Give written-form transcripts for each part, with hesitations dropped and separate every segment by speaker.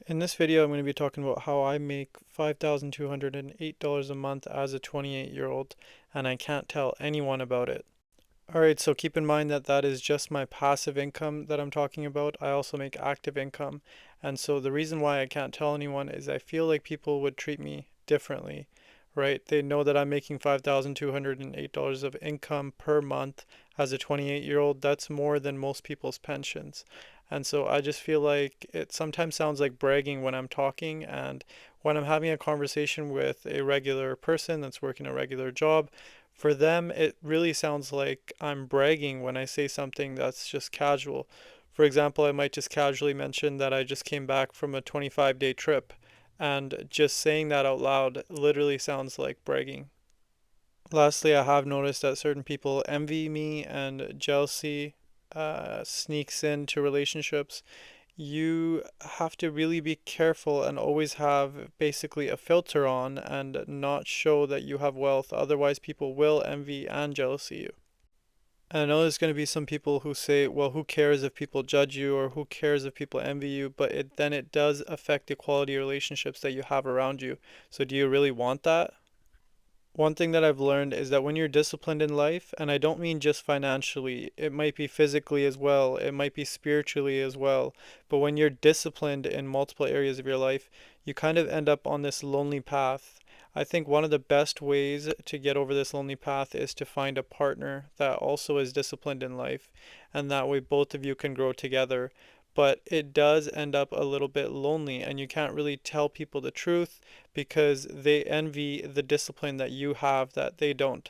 Speaker 1: In this video, I'm going to be talking about how I make $5,208 a month as a 28-year-old, and I can't tell anyone about it. Alright, so keep in mind that that is just my passive income that I'm talking about. I also make active income, and so the reason why I can't tell anyone is I feel like people would treat me differently, right? They know that I'm making $5,208 of income per month as a 28-year-old. That's more than most people's pensions. And so I just feel like it sometimes sounds like bragging when I'm talking, and when I'm having a conversation with a regular person that's working a regular job, for them, it really sounds like I'm bragging when I say something that's just casual. For example, I might just casually mention that I just came back from a 25-day trip, and just saying that out loud literally sounds like bragging. Lastly, I have noticed that certain people envy me and jealousy sneaks into relationships. You have to really be careful and always have basically a filter on and not show that you have wealth. Otherwise, people will envy and jealousy you. And I know there's going to be some people who say, well, who cares if people judge you or who cares if people envy you? But then it does affect the quality of relationships that you have around you. So do you really want that? One thing that I've learned is that when you're disciplined in life, and I don't mean just financially, it might be physically as well, it might be spiritually as well, but when you're disciplined in multiple areas of your life, you kind of end up on this lonely path. I think one of the best ways to get over this lonely path is to find a partner that also is disciplined in life, and that way both of you can grow together. But it does end up a little bit lonely, and you can't really tell people the truth because they envy the discipline that you have that they don't.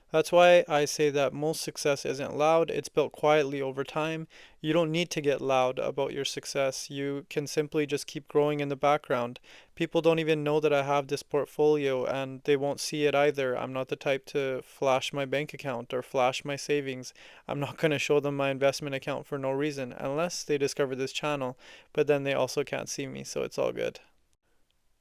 Speaker 1: That's why I say that most success isn't loud, it's built quietly over time. You don't need to get loud about your success. You can simply just keep growing in the background. People don't even know that I have this portfolio and they won't see it either. I'm not the type to flash my bank account or flash my savings. I'm not going to show them my investment account for no reason unless they discover this channel, but then they also can't see me, so it's all good.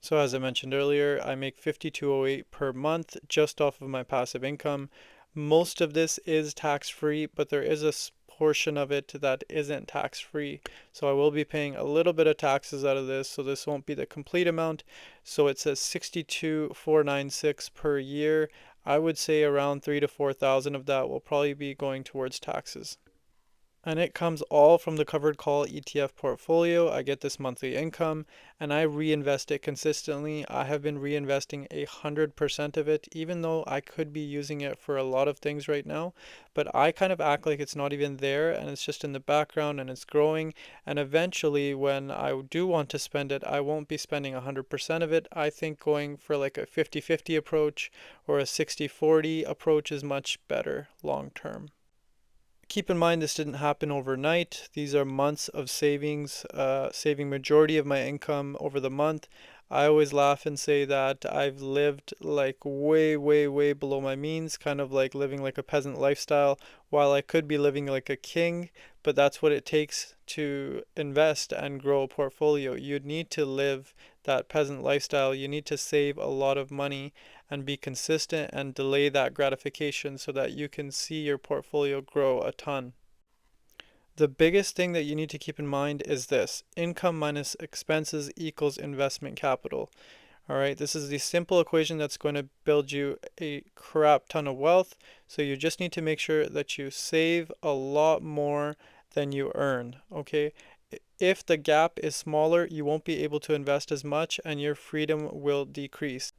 Speaker 1: So as I mentioned earlier, I make 5208 per month just off of my passive income. Most of this is tax free, but there is a portion of it that isn't tax free. So I will be paying a little bit of taxes out of this, so this won't be the complete amount. So it says 62,496 per year. I would say around 3 to 4,000 of that will probably be going towards taxes. And it comes all from the covered call ETF portfolio. I get this monthly income and I reinvest it consistently. I have been reinvesting 100% of it, even though I could be using it for a lot of things right now. But I kind of act like it's not even there and it's just in the background and it's growing. And eventually, when I do want to spend it, I won't be spending 100% of it. I think going for like a 50-50 approach or a 60-40 approach is much better long term. Keep in mind this didn't happen overnight. These are months of savings, saving majority of my income over the month. I always laugh and say that I've lived like way, way, way below my means, kind of like living like a peasant lifestyle, while I could be living like a king, but that's what it takes to invest and grow a portfolio. You'd need to live that peasant lifestyle. You need to save a lot of money and be consistent and delay that gratification so that you can see your portfolio grow a ton. The biggest thing that you need to keep in mind is this: income minus expenses equals investment capital. All right, this is the simple equation that's going to build you a crap ton of wealth. So you just need to make sure that you save a lot more than you earn. Okay, if the gap is smaller, you won't be able to invest as much and your freedom will decrease.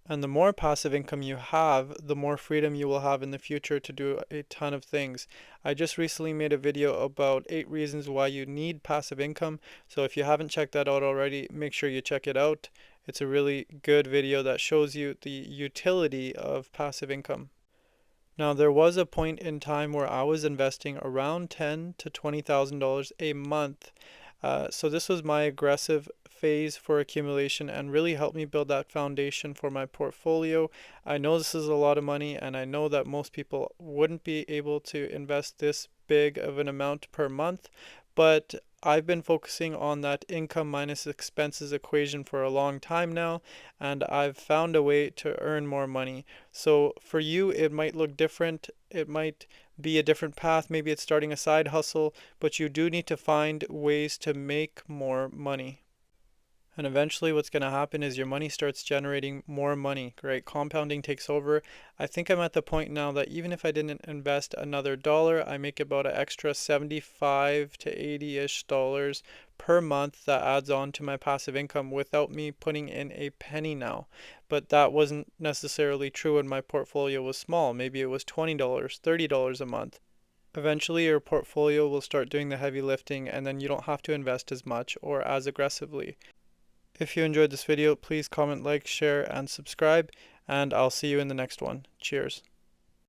Speaker 1: And the more passive income you have, the more freedom you will have in the future to do a ton of things. I just recently made a video about 8 reasons why you need passive income. So if you haven't checked that out already, make sure you check it out. It's a really good video that shows you the utility of passive income. Now, there was a point in time where I was investing around $10,000 to $20,000 a month. So this was my aggressive phase for accumulation and really helped me build that foundation for my portfolio. I know this is a lot of money and I know that most people wouldn't be able to invest this big of an amount per month, but I've been focusing on that income minus expenses equation for a long time now, and I've found a way to earn more money. So for you, it might look different. It might be a different path. Maybe it's starting a side hustle, but you do need to find ways to make more money. And eventually what's going to happen is your money starts generating more money, right? Compounding takes over. I think I'm at the point now that even if I didn't invest another dollar, I make about an extra 75 to 80-ish dollars per month that adds on to my passive income without me putting in a penny now. But that wasn't necessarily true when my portfolio was small. Maybe it was $20, $30 a month. Eventually, your portfolio will start doing the heavy lifting, and then you don't have to invest as much or as aggressively. If you enjoyed this video, please comment, like, share, and subscribe, and I'll see you in the next one. Cheers.